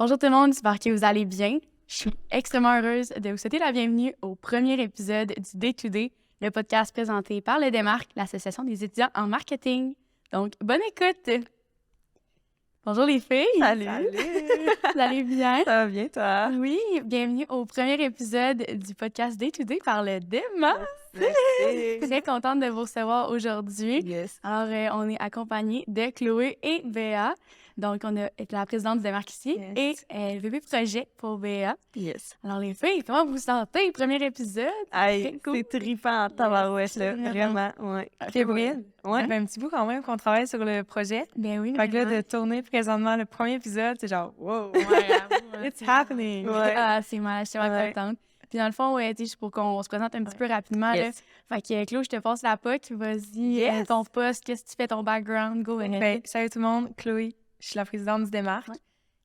Bonjour tout le monde, j'espère que vous allez bien. Je suis extrêmement heureuse de vous souhaiter la bienvenue au premier épisode du Day to Day, le podcast présenté par le Démarque, l'Association des étudiants en marketing. Donc, bonne écoute! Bonjour les filles! Salut! Vous allez bien? Ça va bien, toi? Oui, bienvenue au premier épisode du podcast Day to Day par le Démarque. Merci! Très contente de vous recevoir aujourd'hui. Yes. Alors, on est accompagné de Chloé et Béa. Donc, on a la présidente du Démarque ici Yes. et VP Projet pour Béa. Yes. Alors, les filles, comment vous vous sentez? Premier épisode. Hey, cool. c'est trippant en tabarouette, là. Vraiment. Vraiment, ouais. Fébrile. Ouais. Ça fait un petit bout quand même qu'on travaille sur le projet. Ben oui, Fait que là, vraiment. de tourner présentement le premier épisode, c'est genre, wow, Ouais, it's happening. Ouais. Ah, c'est mal, je suis vraiment Ouais. contente. Puis dans le fond, tu sais, juste pour qu'on se présente un petit peu rapidement, là. Yes. Fait que, Chloé, je te passe la POC. Vas-y, Yes. ton poste, qu'est-ce que tu fais, ton background, go ahead. Ben, salut tout le monde, Chloé, je suis la présidente du Démarque.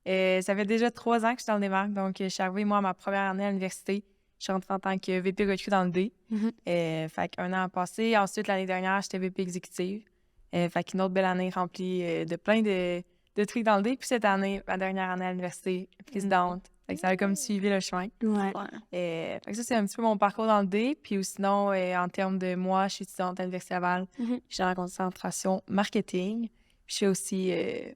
Ça fait déjà 3 ans que je suis dans le Démarque, donc je suis arrivée, moi, à ma première année à l'université. Je suis rentrée en tant que VP recrue dans le D. Mhm. Fait qu'un an a passé. Ensuite, l'année dernière, j'étais VP exécutive. Fait qu'une autre belle année remplie de plein de trucs dans le D. Puis cette année, ma dernière année à l'université, présidente. Fait que ça a comme suivi le chemin. Ouais. Fait que ça, c'est un petit peu mon parcours dans le D. Puis sinon, en termes de moi, je suis étudiante à l'Université Laval. Mhm. Je suis dans la concentration marketing. Puis je fais aussi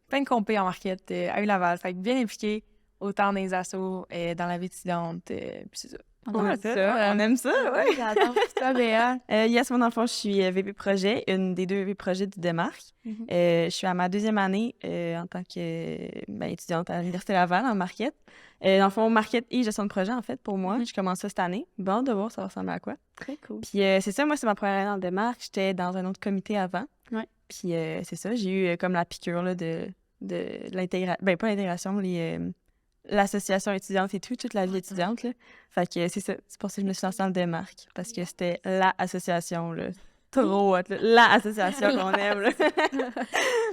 plein de compés en market à U-Laval. Fait que bien impliquée, autant dans les assos, dans la vie étudiante. Puis c'est ça. On aime On aime ça, ouais. J'adore. Puis toi, Béa? Yes, moi, dans le fond, je suis VP Projet, une des 2 VP Projets du Démarque. Mhm. Je suis à ma 2e année en tant qu'étudiante à l'Université Laval en market. Dans le fond, market et gestion de projet, en fait, pour moi. Mhm. Je commence ça cette année. Bon, de voir ça ressemble à quoi. Très cool. Puis c'est ça, moi, c'est ma première année dans le Démarque. J'étais dans un autre comité avant. Ouais. Puis c'est ça, j'ai eu comme la piqûre là, de l'intégration. Ben, pas l'intégration, mais l'association étudiante et tout, toute la vie étudiante. Là. Fait que c'est ça. C'est pour ça que je me suis lancée dans le Démarque. Parce que c'était l'association, là. Trop hot, là. L'association qu'on aime, là.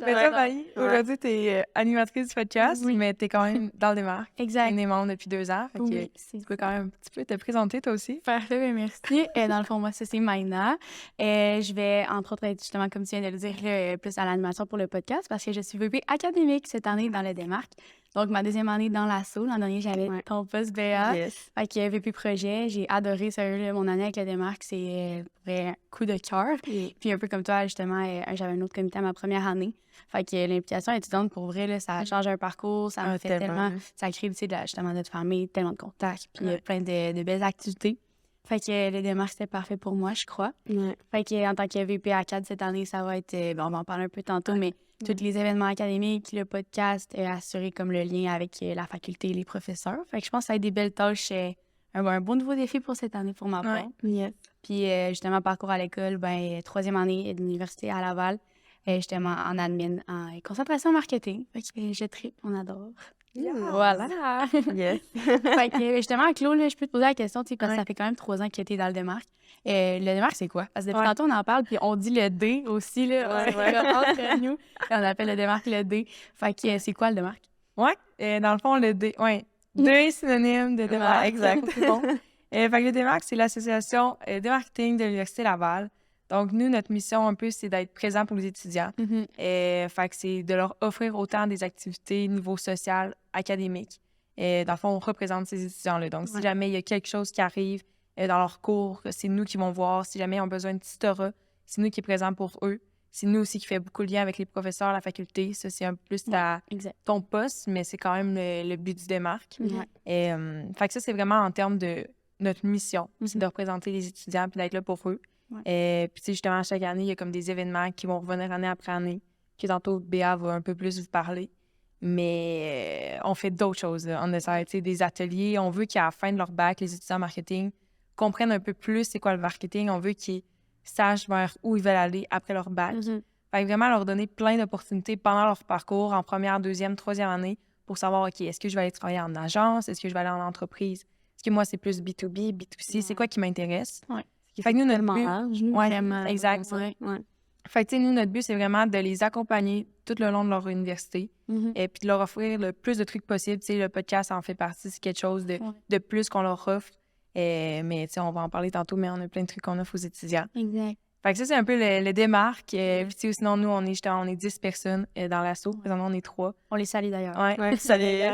Mais toi, Maï, Ouais. aujourd'hui, t'es animatrice du podcast, Oui. mais t'es quand même dans le Démarque. Exact. On est membre depuis 2 ans. Fait que Oui, c'est tu peux quand même un petit peu te présenter, toi aussi. parfait, ben merci. Dans le fond, moi, ça, c'est Maïna. Je vais, entre autres, être justement, comme tu viens de le dire, là, plus à l'animation pour le podcast parce que je suis VP académique cette année dans le Démarque. Donc, ma 2e année dans l'ASSO. L'an dernier, j'avais Ouais. ton poste Béa. Yes. Fait que VP projet, j'ai adoré, sérieux, là, mon année avec le Démarque. C'est un coup de cœur. Puis un peu comme toi, justement, j'avais un autre comité à ma première année. Fait que l'implication étudiante, pour vrai, là, ça change un parcours, ça me Ah, fait tellement. tellement... Ça crée, tu sais, justement, notre famille, tellement de contacts, puis Ouais. plein de belles activités. Fait que le Démarque, c'était parfait pour moi, je crois. Ouais. Fait que en tant que VP ACAD cette année, ça va être... bon, on va en parler un peu tantôt, mais tous les événements académiques, le podcast, assurer comme le lien avec la faculté et les professeurs. Fait que je pense que ça va être des belles tâches, un bon nouveau défi pour cette année pour ma part. Ouais. Yes. Puis justement, parcours à l'école, 3e année de l'université à Laval, justement en admin, en concentration marketing. Fait que je tripe, on adore. Voilà! Yes. Fait que justement, Claude, là, je peux te poser la question, tu sais, parce que Ouais. ça fait quand même 3 ans que tu es dans le Démarque. Le Démarque, c'est quoi? Parce que depuis Ouais. tantôt, on en parle, puis on dit le D aussi, là. Ouais, C'est ouais. comme entre nous. On appelle le Démarque le D. Fait que c'est quoi le Démarque? Ouais, dans le fond, le D. Ouais, 2 synonymes de Démarque. Ouais, exact. C'est bon. Fait que le Démarque, c'est l'association de marketing de l'Université Laval. Donc, nous, notre mission, un peu, c'est d'être présent pour les étudiants. Fait que c'est de leur offrir autant des activités niveau social, académique. Dans le fond, on représente ces étudiants-là. Donc, si Ouais. jamais il y a quelque chose qui arrive dans leur cours, c'est nous qui vont voir. Si jamais ils ont besoin de tutorat, c'est nous qui est présent pour eux. C'est nous aussi qui fait beaucoup de liens avec les professeurs, la faculté. Ça, c'est un peu plus Exact. ton poste, mais c'est quand même le but du Démarque. Ouais. Fait que ça, c'est vraiment en termes de notre mission. C'est Mhm. de représenter les étudiants puis d'être là pour eux. Ouais. Puis, tu sais, justement, chaque année, il y a comme des événements qui vont revenir année après année, que tantôt Béa va un peu plus vous parler. Mais on fait d'autres choses, là. On essaie, tu sais, des ateliers. On veut qu'à la fin de leur bac, les étudiants en marketing comprennent un peu plus c'est quoi le marketing. On veut qu'ils sachent vers où ils veulent aller après leur bac. Mhm. Fait que vraiment leur donner plein d'opportunités pendant leur parcours en première, 2e, 3e année pour savoir, OK, est-ce que je vais aller travailler en agence? Est-ce que je vais aller en entreprise? Est-ce que moi, c'est plus B2B, B2C? C'est quoi qui m'intéresse? Ouais. Fait que nous, notre Tellement but... large. Ouais, Vraiment. exact. Ouais. Fait que, tu sais, nous, notre but, c'est vraiment de les accompagner tout le long de leur université Mhm. et puis de leur offrir le plus de trucs possible. Tu sais, le podcast en fait partie, c'est quelque chose de plus qu'on leur offre. Mais, tu sais, on va en parler tantôt, mais on a plein de trucs qu'on offre aux étudiants. Exact. Fait que ça, c'est un peu le démarque. Puis sinon, nous, on est 10 personnes dans l'assaut. Présentement, on est 3. On les salue d'ailleurs. Ouais, ça les...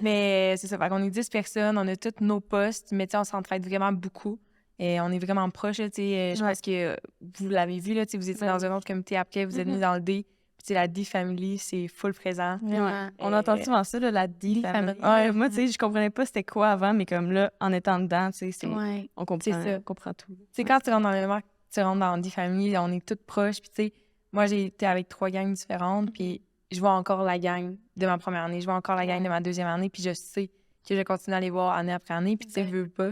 Mais c'est ça, fait qu'on est 10 personnes, on a tous nos postes, mais tu sais, on s'entraide vraiment beaucoup. Et on est vraiment proches, tu sais. Je pense que vous l'avez vu, là, tu sais, vous étiez dans un autre comité après, vous êtes venus dans le D. Puis tu sais, la D-Family, c'est full présent. Vraiment. On entend souvent ça, là, la D-Family. family. Moi, tu sais, je comprenais pas c'était quoi avant, mais comme là, en étant dedans, tu sais, Ouais. on comprend, C'est ça. on comprend tout. Tu sais, quand tu rentres dans le démarque, tu rentres dans la D-Family, on est toutes proches. Puis tu sais, moi, j'ai été avec 3 gangs différentes, puis je vois encore la gang de ma première année, je vois encore la gang de ma deuxième année, puis je sais que je vais continuer à les voir année après année. Puis tu sais, veux pas,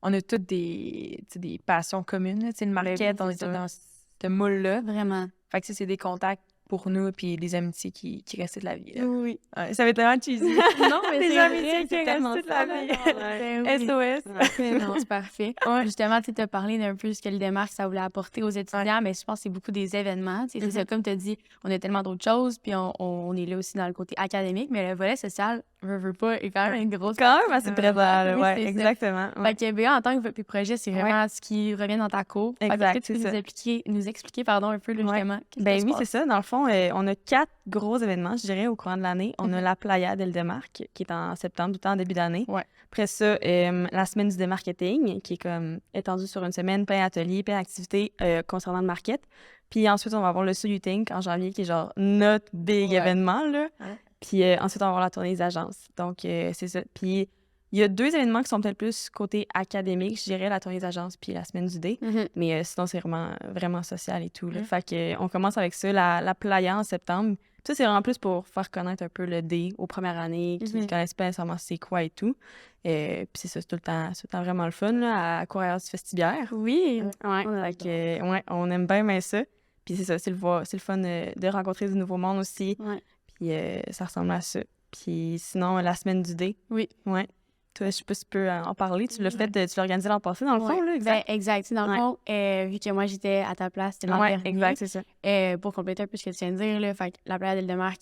on a toutes des passions communes. Tu sais, le market, on est tous dans ce moule-là. Vraiment. Fait que ça, c'est des contacts pour nous, puis des amitiés qui restent de la vie. Là. Oui. Ouais, ça va être tellement cheesy. Non, mais Les c'est amitiés vrai, qui c'est restent tellement toute la ça, vie. Ben oui. SOS. Non, c'est parfait. Justement, tu as parlé d'un peu ce que le démarque, ça voulait apporter aux étudiants, mais je pense que c'est beaucoup des événements. Tu sais, c'est ça, comme tu as dit, on a tellement d'autres choses, puis on est là aussi dans le côté académique, mais le volet social, veut pas, est quand même une grosse Quand même assez présent, là, Oui, ouais, c'est ça. exactement. Fait que BA, en tant que projet, c'est vraiment ce qui revient dans ta cour. Fait que Exact, est-ce que tu c'est peux nous expliquer un peu, là, justement, qu'est-ce Ben qui oui, se c'est passe? ça. Dans le fond, on a 4 gros événements, je dirais, au courant de l'année. On a la Playa del Démarque, qui est en septembre, tout le temps en début d'année. Ouais. Après ça, la semaine du démarketing, qui est comme étendue sur une semaine, plein d'ateliers, plein d'activités concernant le market. Puis ensuite, on va avoir le So You Think en janvier, qui est genre notre big événement, là. Ouais. Puis ensuite, on va avoir la tournée des agences. Donc, c'est ça. Puis il y a 2 événements qui sont peut-être plus côté académique, je dirais, la tournée des agences puis la semaine du dé. Mais sinon, c'est vraiment, vraiment social et tout. Là. Fait que, on commence avec ça, la Playa en septembre. Ça, c'est vraiment plus pour faire connaître un peu le dé aux premières années, qui ne connaissent pas nécessairement c'est quoi et tout. Puis c'est ça, c'est tout le temps vraiment le fun là, à Courrières du Festibiaire. Oui. Fait que, on aime bien ça. Puis c'est ça, c'est le fun de rencontrer du nouveau monde aussi. Ouais. Puis ça ressemble à ça. Puis sinon, la semaine du dé. Oui. Ouais. Toi, je sais pas si tu peux en parler. Tu l'as fait, tu l'as organisé l'an passé, dans le fond, là, exact? Ben, exact. Tu sais, dans le fond, vu que moi, j'étais à ta place, c'était l'an dernier. Exact, c'est ça. Pour compléter un peu ce que tu viens de dire, là, fait que la Playa del Démarque,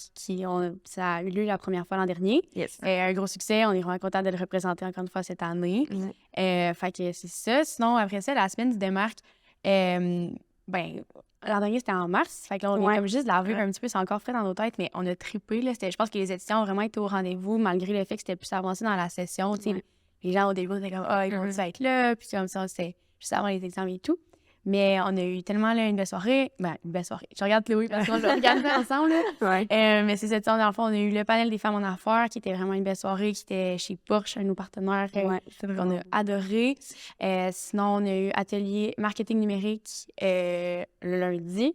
ça a eu lieu la première fois l'an dernier. Yes. Un gros succès. On est vraiment content de le représenter encore une fois cette année. Fait que c'est ça. Sinon, après ça, la semaine du Démarque, ben, l'an dernier, c'était en mars. Fait que là, on est comme juste de la revue un petit peu. C'est encore frais dans nos têtes, mais on a trippé. Là. Je pense que les étudiants ont vraiment été au rendez-vous, malgré le fait que c'était plus avancé dans la session. Les gens, au début, étaient comme « Ah, ils vont être là? » Puis comme ça, c'était juste avant les examens et tout. Mais on a eu tellement là, une belle soirée. Ben, une belle soirée. Je regarde Chloé parce qu'on l'a regardé ensemble. Là. Mais c'est ça, dans le fond, on a eu le panel des femmes en affaires qui était vraiment une belle soirée, qui était chez Porsche, un de nos partenaires qu'on a adoré. Sinon, on a eu atelier marketing numérique le lundi.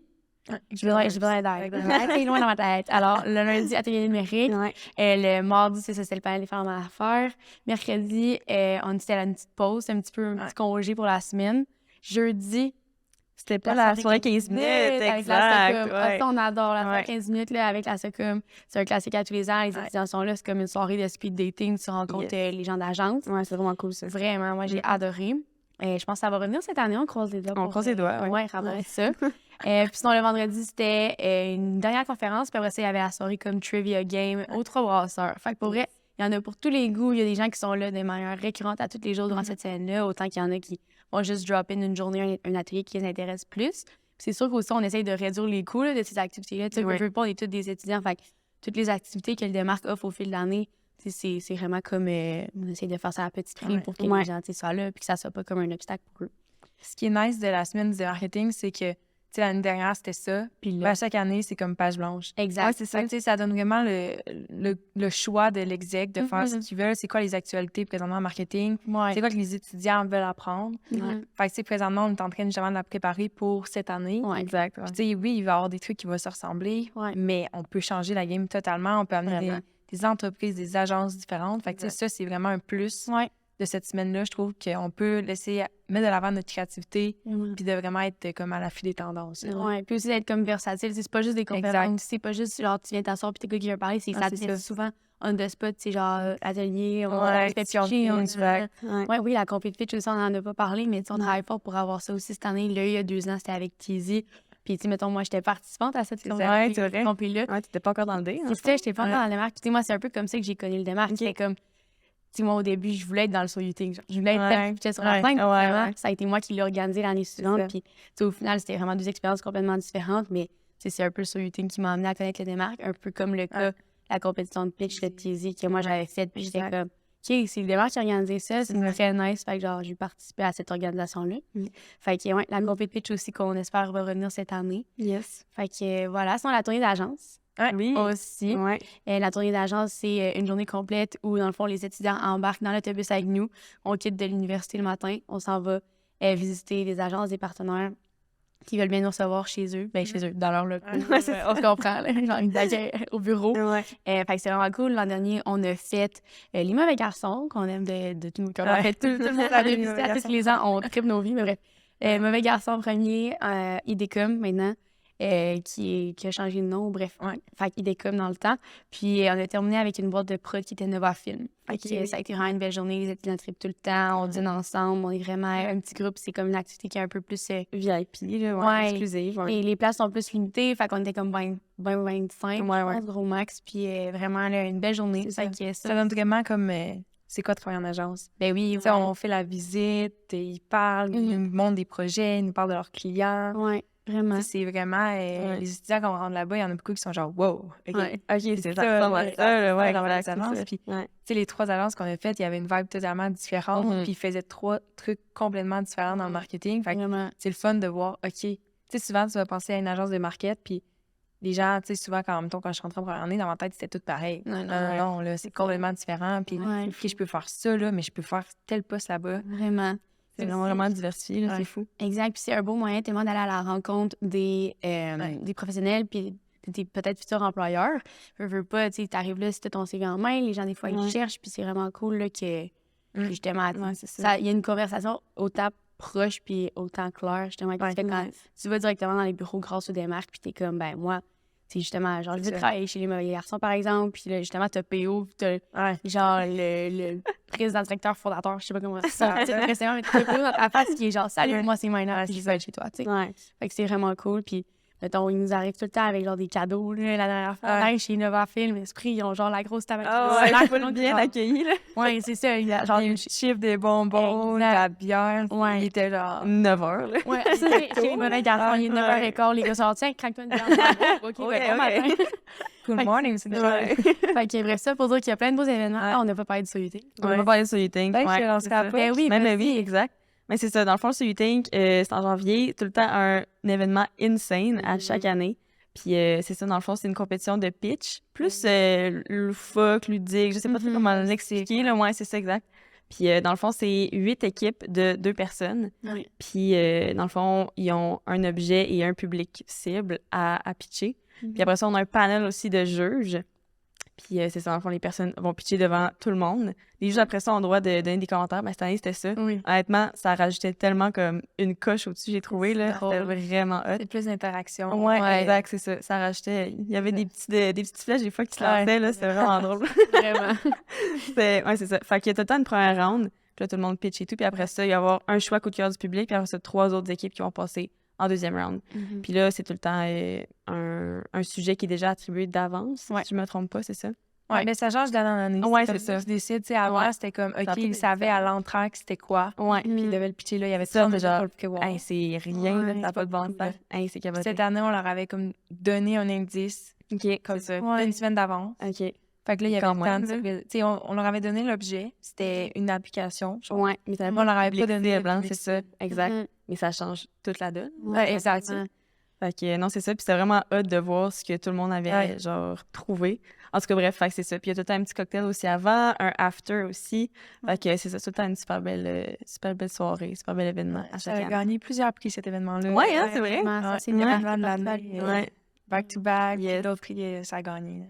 Je voudrais être loin dans ma tête. Alors, le lundi, atelier numérique. Le mardi, c'est ça, c'était le panel des femmes en affaires. Mercredi, c'était une petite pause, un petit congé pour la semaine. Jeudi, c'était pas la soirée 15 minutes, avec exact. la Socom. Ça, on adore la soirée 15 minutes là, avec la Socom. C'est un classique à tous les ans. Les étudiants sont là. C'est comme une soirée de speed dating. Tu rencontres les gens d'agence. Ouais, c'est vraiment cool, ça. Vraiment, moi, j'ai adoré. Je pense que ça va revenir cette année. On croise les doigts. On croise les doigts, ouais. Rapporter ça. Puis sinon, le vendredi, c'était une dernière conférence. Puis après ça, il y avait la soirée comme Trivia Game aux 3 brasseurs. Fait que pour vrai, il y en a pour tous les goûts. Il y a des gens qui sont là de manière récurrente à tous les jours durant cette semaine-là, autant qu'il y en a qui vont juste drop in une journée, un atelier qui les intéresse plus. Puis c'est sûr qu'aussi, on essaye de réduire les coûts là, de ces activités-là. Tu sais, je veux pas, on est tous des étudiants. Fait que toutes les activités que le démarque offre au fil de l'année, c'est vraiment comme on essaye de faire ça à petit prix pour que les gens soient là puis que ça soit pas comme un obstacle pour eux. Ce qui est nice de la semaine du marketing, c'est que l'année dernière, c'était ça. Puis là, chaque année, c'est comme page blanche. Exact. Ouais, c'est ça. Ça donne vraiment le choix de l'exec de faire ce qu'ils veulent. C'est quoi les actualités présentement en marketing? C'est quoi que les étudiants veulent apprendre? Fait que présentement, on est en train justement de la préparer pour cette année. Exact. Puis oui, il va y avoir des trucs qui vont se ressembler, mais on peut changer la game totalement. On peut amener des entreprises, des agences différentes. Fait que ça, c'est vraiment un plus de cette semaine-là. Je trouve qu'on peut laisser mettre de l'avant notre créativité puis de vraiment être comme à l'affût des tendances. Puis aussi d'être comme versatile. C'est pas juste des conférences. C'est pas juste genre tu viens t'asseoir puis t'es quoi qui vient parler. C'est ça souvent on the spot, c'est genre atelier, on fait pitcher. Oui, la compé de pitch aussi, on n'en a pas parlé, mais on travaille fort pour avoir ça aussi cette année. Là, il y a 2 ans, c'était avec Tizi. Puis, tu sais, mettons, moi, j'étais participante à cette compé-là. Ouais, tu n'étais pas encore dans le dé. C'est ça, j'étais pas encore dans le démarque. Puis, moi, c'est un peu comme ça que j'ai connu le démarque. C'était comme, sais, moi, au début, je voulais être dans le so-you-think. Je voulais être pitcher sur la scène. Ça a été moi qui l'ai organisé l'année suivante. Puis, au final, c'était vraiment 2 expériences complètement différentes. Mais c'est un peu le so-you-think qui m'a amené à connaître les démarques. Un peu comme le cas, la compétition de pitch de Tizi que moi, j'avais faite. Puis, j'étais comme, OK, c'est le démarque qui a organisé ça. C'est très nice. Fait que, genre, j'ai participé à cette organisation-là. Fait que, la compétition de pitch aussi qu'on espère va revenir cette année. Yes. Fait que, voilà. Sinon, la tournée d'agence. Oui. Aussi. La tournée d'agence, c'est une journée complète où, dans le fond, les étudiants embarquent dans l'autobus avec nous. On quitte de l'université le matin. On s'en va visiter des agences, des partenaires qui veulent bien nous recevoir chez eux. Bien, chez eux, dans leur locaux. On se comprend, là. Genre, ils d'accueil au bureau. Fait que c'est vraiment cool. L'an dernier, on a fait Les Mauvais Garçons, qu'on aime de tout nos cœurs. En fait, tout le monde a visité à tous les ans. On tripe nos vies, mais bref. Mauvais Garçons premier, IDECOM maintenant. Qui a changé de nom, bref. Fait qu'IDECOM dans le temps. Puis on a terminé avec une boîte de prod qui était Nova Film. Fait que ça a été vraiment une belle journée. Les étudiants trippent tout le temps. On dîne ensemble. On est vraiment un petit groupe. C'est comme une activité qui est un peu plus VIP, exclusive. Et les places sont plus limitées. Fait qu'on était comme 25, gros max. Puis vraiment, là, une belle journée. Ça donne vraiment comme... c'est quoi de travailler en agence? Ben oui. On fait la visite, ils parlent, ils nous montrent des projets, ils nous parlent de leurs clients. Vraiment. C'est vraiment... les étudiants, quand on rentre là-bas, il y en a beaucoup qui sont genre « wow! » OK, c'est ça. Dans les agences. Puis, les 3 agences qu'on a faites, il y avait une vibe totalement différente. Puis, ils faisaient 3 trucs complètement différents dans le marketing. Fait que c'est le fun de voir, OK... Tu sais, souvent, tu vas penser à une agence de market, puis les gens, tu sais, souvent, quand je suis rentrée en première année, dans ma tête, c'était tout pareil. Non, là, c'est complètement différent. Puis, OK, je peux faire ça, là, mais je peux faire tel poste là-bas. Vraiment. C'est vraiment diversifié, là, c'est fou. Exact. Puis c'est un beau moyen tellement d'aller à la rencontre des professionnels puis des peut-être futurs employeurs. Veux pas, tu sais, t'arrives là, si t'as ton CV en main, les gens, des fois, ils cherchent, puis c'est vraiment cool là, que justement, il y a une conversation autant proche puis autant claire, justement, qui se fait quand tu vas directement dans les bureaux grâce aux démarques, puis t'es comme, ben moi, c'est justement, genre, je veux travailler chez Les Mauvais Garçons, par exemple, puis là, justement, t'as PO, puis t'as, genre, le président, directeur, fondateur, je sais pas comment ça, précisément, mais t'as PO dans ta face qui est genre, salut, moi, c'est Maïna, puis je vais être chez toi, tu sais. Fait que c'est vraiment cool, puis mettons, ils nous arrivent tout le temps avec, genre, des cadeaux, là, la dernière fois, chez Nova Film, Esprit, ils ont, genre, la grosse table. Bien accueilli, là. C'est ça, il y a, genre, le chiffre des bonbons, la bière, il était genre 9h, là. Chez Les Mauvais Garçons, il est 9h15, les gars sont tiens, craque-toi une bière. OK, bon matin. Good morning, c'est déjà. Fait que bref, ça pour dire qu'il y a plein de beaux événements. on n'a pas parlé de so-you-think. On n'a pas parlé de so-you-think. Oui, exact. Mais c'est ça, dans le fond, le so-you-think, c'est en janvier, tout le temps un événement insane à chaque année. Puis c'est ça, dans le fond, c'est une compétition de pitch, plus loufoque, ludique, je sais pas trop comment l'expliquer, là, c'est ça, exact. Puis dans le fond, c'est 8 équipes de 2 personnes. Puis dans le fond, ils ont un objet et un public cible à pitcher. Puis après ça, on a un panel aussi de juges. Puis c'est ça, dans le fond, les personnes vont pitcher devant tout le monde. Les juges, après ça, ont le droit de donner des commentaires. Mais cette année, c'était ça. Honnêtement, ça rajoutait tellement comme une coche au-dessus, j'ai trouvé. Là, c'était vraiment hot. C'est plus d'interaction. Exact, c'est ça. Ça rajoutait... Il y avait des petites flèches, des fois, qui se lançaient. Là, c'était vraiment drôle. Vraiment. C'est ça. Fait qu'il y a tout le temps une première round. Puis là, tout le monde pitch et tout. Puis après ça, il va y avoir un choix coup de cœur du public. Puis après ça, 3 autres équipes qui vont passer en deuxième round. Puis là, c'est tout le temps un sujet qui est déjà attribué d'avance. Si je me trompe pas, c'est ça? Mais ça change d'année en année. C'est ça. Tu décides, tu sais, avant, c'était comme, OK, ils savaient à l'entraque c'était quoi. Puis ils devaient le pitcher, là, il y avait ça, genre, c'est rien, ça n'a pas de bon sens. C'est caboté. Cette année, on leur avait comme donné un indice, comme ça, une semaine d'avance. Fait que là, il y avait le temps. On leur avait donné l'objet, c'était une application. Mais on leur avait pas donné blanc, c'est ça, exact. Mais ça change toute la donne. Exact. Fait que non, c'est ça. Puis c'était vraiment hot de voir ce que tout le monde avait, genre, trouvé. En tout cas, bref, fait que c'est ça. Puis il y a tout le temps un petit cocktail aussi avant, un after aussi. Fait que c'est ça, tout le temps une super belle soirée, super bel événement à chaque année. Ça a gagné plusieurs prix, cet événement-là. C'est vrai. C'est l'événement de l'année. Back-to-back, d'autres prix, ça a gagné.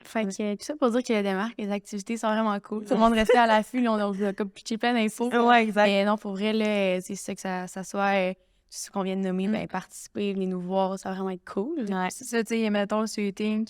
Fait que tout ça pour dire que les démarques, les activités sont vraiment cool. Tout le monde restait à l'affût, là, on a comme pitché plein d'infos. Exact. Et non, pour vrai, là, c'est ça que ça soit... tout ce qu'on vient de nommer, participer, venir nous voir, ça va vraiment être cool. C'est ça, tu sais, mettons, le so-you-think,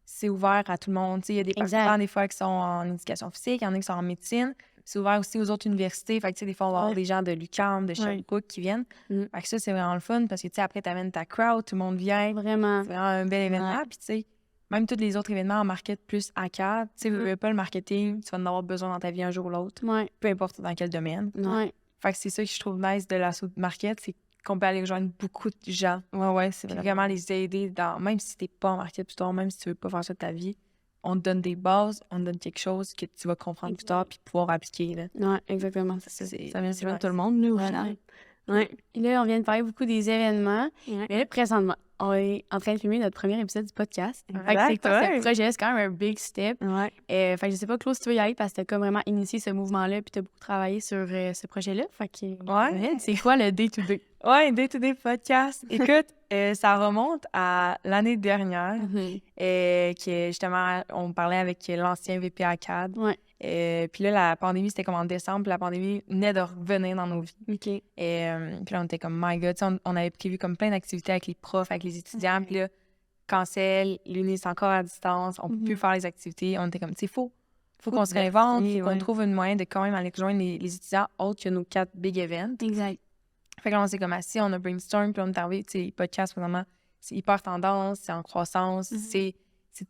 c'est ouvert à tout le monde. Il y a des participants, des fois, qui sont en éducation physique, il y en a qui sont en médecine. C'est ouvert aussi aux autres universités. Fait que, tu sais, des fois, on va avoir des gens de l'UQAM, de Sherbrooke qui viennent. Fait que ça, c'est vraiment le fun parce que, tu sais, après, t'amènes ta crowd, tout le monde vient. Vraiment. C'est vraiment un bel événement. Puis, tu sais, même tous les autres événements en market plus ACAD, tu sais, veux pas le marketing, tu vas en avoir besoin dans ta vie un jour ou l'autre, Ouais. peu importe dans quel domaine. Ouais. Fait que c'est ça que je trouve nice de l'assaut de market, c'est qu'on peut aller rejoindre beaucoup de gens. Ouais, c'est Puis vraiment... vraiment les aider dans, même si t'es pas en market plus tard, même si tu veux pas faire ça de ta vie, on te donne des bases, on te donne quelque chose que tu vas comprendre plus tard puis pouvoir appliquer, là. Ouais, exactement, c'est ça. Ça vient souvent nice. tout le monde, nous, au Ouais, final. ouais. Ouais. Et là, on vient de parler beaucoup des événements. Ouais. Mais là, présentement, on est en train de filmer notre premier épisode du podcast. Fait que c'est Exact, quoi ouais. ce projet? C'est quand même un big step. Ouais. Fait que je sais pas, Claude, si tu veux y aller parce que t'as comme vraiment initié ce mouvement-là puis t'as beaucoup travaillé sur ce projet-là. Fait que, Ouais. c'est quoi le day-to-day? Ouais, Day-to-Day podcast. Écoute, ça remonte à l'année dernière, que justement, on parlait avec l'ancien VP ACAD. Ouais. Puis là, la pandémie, c'était comme en décembre, puis la pandémie venait de revenir dans nos vies. OK. Puis là, on était comme, my God, tu sais, on avait prévu comme plein d'activités avec les profs, avec les étudiants, puis là, cancel, l'Uni, c'est encore à distance, on peut plus faire les activités. On était comme, tu sais, faut qu'on se réinvente, faut qu'on trouve une moyen de quand même aller rejoindre les étudiants autres que nos 4 big events. Exact. Fait que là, on s'est comme assis, on a brainstorm, puis on est arrivé, tu sais, les podcasts, vraiment, c'est hyper tendance, c'est en croissance, c'est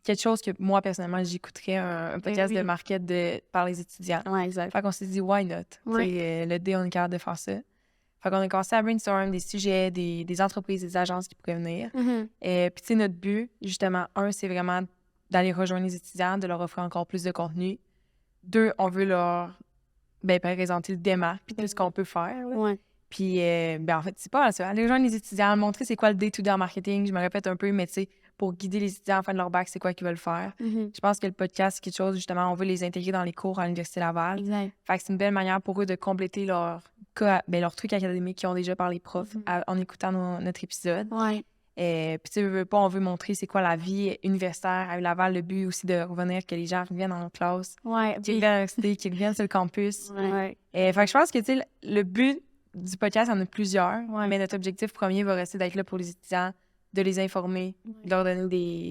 quelque chose que moi, personnellement, j'écouterais un podcast de market par les étudiants. Ouais, exact. Fait qu'on s'est dit, why not? Ouais. Tu sais, le dé, on est capable de faire ça. Fait qu'on a commencé à brainstorm des sujets, des entreprises, des agences qui pourraient venir. Puis, tu sais, notre but, justement, c'est vraiment d'aller rejoindre les étudiants, de leur offrir encore plus de contenu. 2, on veut leur présenter le démarque, puis tout ce qu'on peut faire. Là. Ouais. Puis, en fait, c'est pas ça. Aller rejoindre les étudiants, montrer c'est quoi le day-to-day en marketing. Je me répète un peu, mais tu sais, pour guider les étudiants à la fin de leur bac, c'est quoi qu'ils veulent faire. Je pense que le podcast, c'est quelque chose, justement, on veut les intégrer dans les cours à l'Université Laval. Exact. Fait que c'est une belle manière pour eux de compléter leur trucs académiques qu'ils ont déjà par les profs en écoutant notre épisode. Ouais. Puis, tu sais, veux pas, on veut montrer c'est quoi la vie universitaire à Laval. Le but aussi de revenir, que les gens reviennent en classe, Ouais. qu'ils reviennent à l'université, qu'ils reviennent sur le campus. Ouais. Fait que je pense que, tu sais, le but du podcast, il y en a plusieurs, mais notre objectif premier va rester d'être là pour les étudiants, de les informer, de leur donner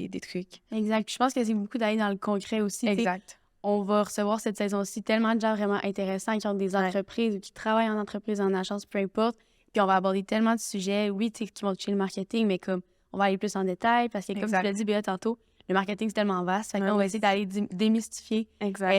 des trucs. Exact. Puis je pense que c'est beaucoup d'aller dans le concret aussi. Exact. On va recevoir cette saison-ci tellement de gens vraiment intéressants qui ont des entreprises ou qui travaillent en entreprise, en agence, peu importe. Puis on va aborder tellement de sujets, oui, tu sais, qui vont toucher le marketing, mais comme on va aller plus en détail parce que, comme tu l'as dit, Béa, tantôt, le marketing, c'est tellement vaste. Fait qu'on va essayer d'aller démystifier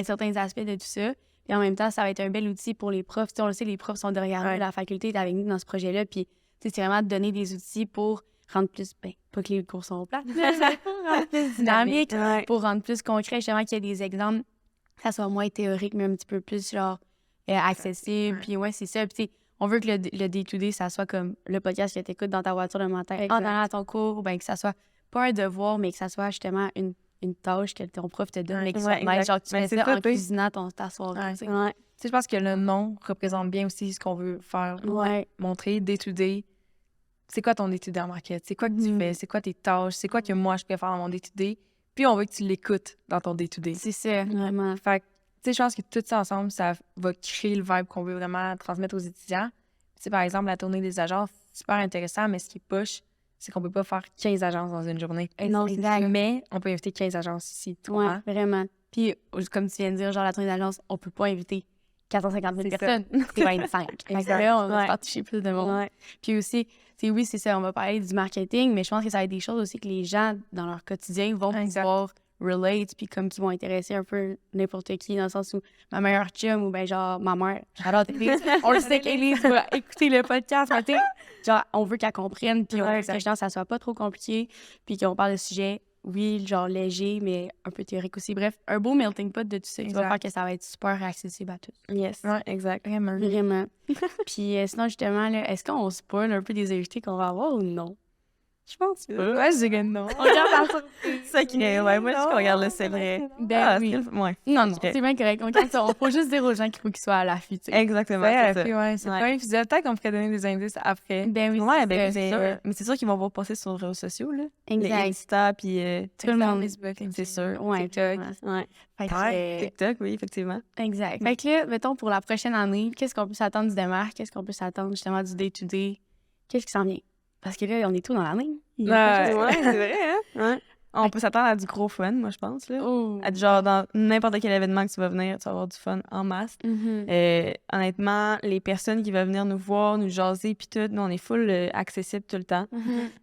certains aspects de tout ça. Puis en même temps, ça va être un bel outil pour les profs. Tu sais, on le sait, les profs sont derrière nous, la faculté est avec nous dans ce projet-là. Puis, tu sais, c'est vraiment de donner des outils pour rendre plus, pas que les cours sont plates, pour rendre plus dynamique, pour rendre plus concret, justement, qu'il y ait des exemples, que ça soit moins théorique, mais un petit peu plus, genre, accessible. Puis, c'est ça. Puis, tu sais, on veut que le day-to-day, ça soit comme le podcast que tu écoutes dans ta voiture le matin, en allant à ton cours, ou bien que ça soit pas un devoir, mais que ça soit justement une tâche que ton prof te donne, mais que soit nice, genre, tu fais ça en cuisinant ta soirée. Tu sais, je pense que le nom représente bien aussi ce qu'on veut faire. Montrer day-to-day. C'est quoi ton day-to-day en market? C'est quoi que tu fais? C'est quoi tes tâches? C'est quoi que moi, je préfère dans mon day-to-day? Puis on veut que tu l'écoutes dans ton day-to-day. C'est ça, vraiment. Fait que, tu sais, je pense que tout ça ensemble, ça va créer le vibe qu'on veut vraiment transmettre aux étudiants. Tu sais, par exemple, la tournée des agences, super intéressant, mais ce qui est push, c'est qu'on peut pas faire 15 agences dans une journée. Non, exact. Mais on peut inviter 15 agences ici. Oui, vraiment. Puis, comme tu viens de dire, genre, la tournée d'agence, on peut pas inviter 450 000 personnes. C'est 25. Là, on va faire toucher plus de monde. Puis aussi, oui, c'est ça, on va parler du marketing, mais je pense que ça va être des choses aussi que les gens, dans leur quotidien, vont pouvoir relate, puis comme qui vont intéresser un peu n'importe qui, dans le sens où ma meilleure chum ou ben genre ma mère, j'adore Élise, on le sait qu'Élise va écouter le podcast, mais genre on veut qu'elle comprenne, puis on veut que ça soit pas trop compliqué, puis qu'on parle de sujets, oui, genre léger, mais un peu théorique aussi. Bref, un beau melting pot de tout ça qui va faire que ça va être super accessible à tous. Yes, exact. Vraiment. Puis sinon, justement, là, est-ce qu'on spoil un peu des invités qu'on va avoir ou non? Je pense pas. Ouais, je dirais non. On regarde la surprise. Ça qui est, moi, je qu'on regarde le c'est vrai. Oui. Non, c'est bien correct. On regarde ça. On faut juste dire aux gens qu'il faut qu'ils soient à l'affût, tu sais. Exactement, c'est ça. C'est pas un épisode. Peut-être qu'on pourrait donner des indices après. Mais c'est sûr qu'ils vont voir passer sur les réseaux sociaux, là. Exact. Les Insta, puis tout le monde. Facebook, c'est sûr. Ouais, TikTok, oui, effectivement. Exact. Fait que là, mettons, pour la prochaine année, qu'est-ce qu'on peut s'attendre du démarque? Qu'est-ce qu'on peut s'attendre, justement, du day-to-day? Qu'est-ce qui s'en vient? Parce que là, on est tout dans l'année. C'est vrai, hein? On peut s'attendre à du gros fun, moi, je pense. Là. À genre, dans n'importe quel événement que tu vas venir, tu vas avoir du fun en masse. Honnêtement, les personnes qui vont venir nous voir, nous jaser, puis tout, nous, on est full accessible tout le temps.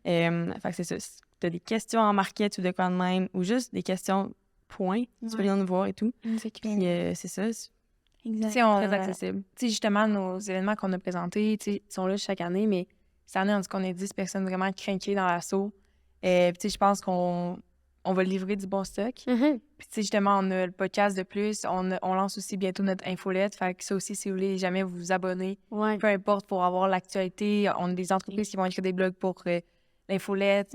Fait que c'est ça. tu as des questions en market ou de quoi de même, ou juste des questions point, tu peux venir nous voir et tout. Puis c'est ça, c'est Exact. très accessible. Tu sais, justement, nos événements qu'on a présentés, tu sais, ils sont là chaque année, mais cette année, on dit qu'on est 10 personnes vraiment crinquées dans l'assaut. Puis, tu sais, je pense qu'on va livrer du bon stock. Puis, tu sais, justement, on a le podcast de plus. On lance aussi bientôt notre infolette. Fait que ça aussi, si vous voulez jamais vous abonner, peu importe, pour avoir l'actualité, on a des entreprises qui vont écrire des blogs pour l'infolette.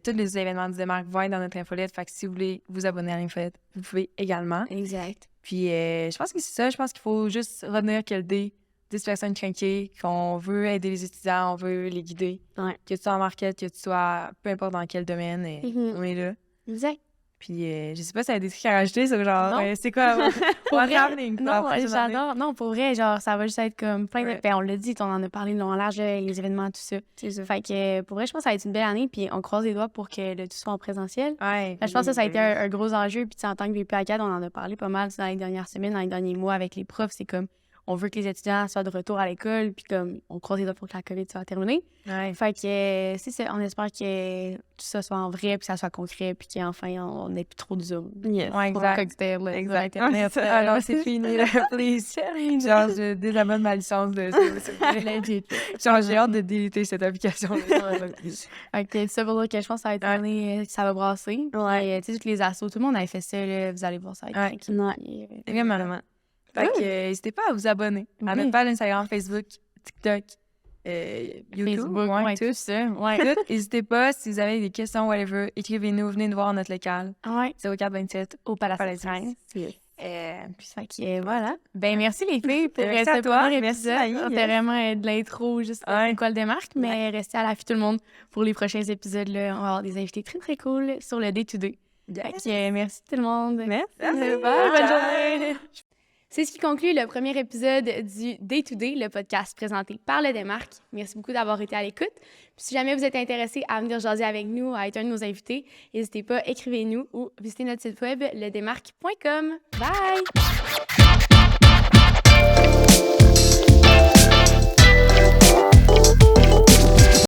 Tous les événements du Démarque vont être dans notre infolette. Fait que si vous voulez vous abonner à l'infolette, vous pouvez également. Exact. Puis, je pense que c'est ça. Je pense qu'il faut juste retenir que le D, 10 personnes crinquées, qu'on veut aider les étudiants, on veut les guider. Ouais. Que tu sois en market, que tu sois peu importe dans quel domaine, on est là. Exact. Puis, je sais pas si ça a des trucs à rajouter, ça, genre, Non. c'est quoi? Pour vrai, happening, quoi, non, la prochaine année? j'adore. Non, pour vrai, genre, ça va juste être comme plein de... Ouais. Ben, on l'a dit, on en a parlé long en large, les événements, tout ça. C'est ça. Fait que, pour vrai, je pense que ça va être une belle année, puis on croise les doigts pour que le tout soit en présentiel. Ouais. Fait que je pense que ça a été un gros enjeu, puis tu sais, en tant que VP ACAD, on en a parlé pas mal dans les dernières semaines, dans les derniers mois avec les profs. C'est comme, on veut que les étudiants soient de retour à l'école, puis comme, on croise les doigts pour que la COVID soit terminée. Ouais. Fait que, c'est ça, on espère que tout ça soit en vrai, puis que ça soit concret, puis qu'enfin, on n'ait plus trop de Zoom. Yes. Ouais, Trop de exact. cocktails, là, Exact. sur Internet. Ah non, c'est fini, là, please. Genre, je désabonne ma licence de Legit. Genre, j'ai hâte de déliter cette application-là. Fait que ça veut dire que je pense que ça va être une année, ça va brasser. Ouais. Tu sais, tous les assos, tout le monde avait fait ça, là, vous allez voir, ça va être Ouais. tranquille. Ouais. Vraiment. Fait que, n'hésitez pas à vous abonner à notre page Instagram, Facebook, TikTok, YouTube, Facebook, ouais, tout tout. ça. Ouais. Tout. N'hésitez pas, si vous avez des questions, whatever, écrivez-nous, venez nous voir à notre local, Ouais. 0427 Au Palace Palace des Princes. Puis, Fait que voilà. Ben, merci les filles pour Merci ce à toi. premier Merci, épisode. Maï, C'était yes. vraiment de l'intro, juste Ouais. quoi le démarque, mais restez à l'affût tout le monde pour les prochains épisodes. Là. On va avoir des invités très, très cool sur le Day-to-Day. Fait que, merci tout le monde. Merci. Bye, bonne journée. C'est ce qui conclut le premier épisode du Day-to-Day, le podcast présenté par le Démarque. Merci beaucoup d'avoir été à l'écoute. Puis si jamais vous êtes intéressé à venir jaser avec nous, à être un de nos invités, n'hésitez pas, écrivez-nous ou visitez notre site web, ledémarque.com. Bye!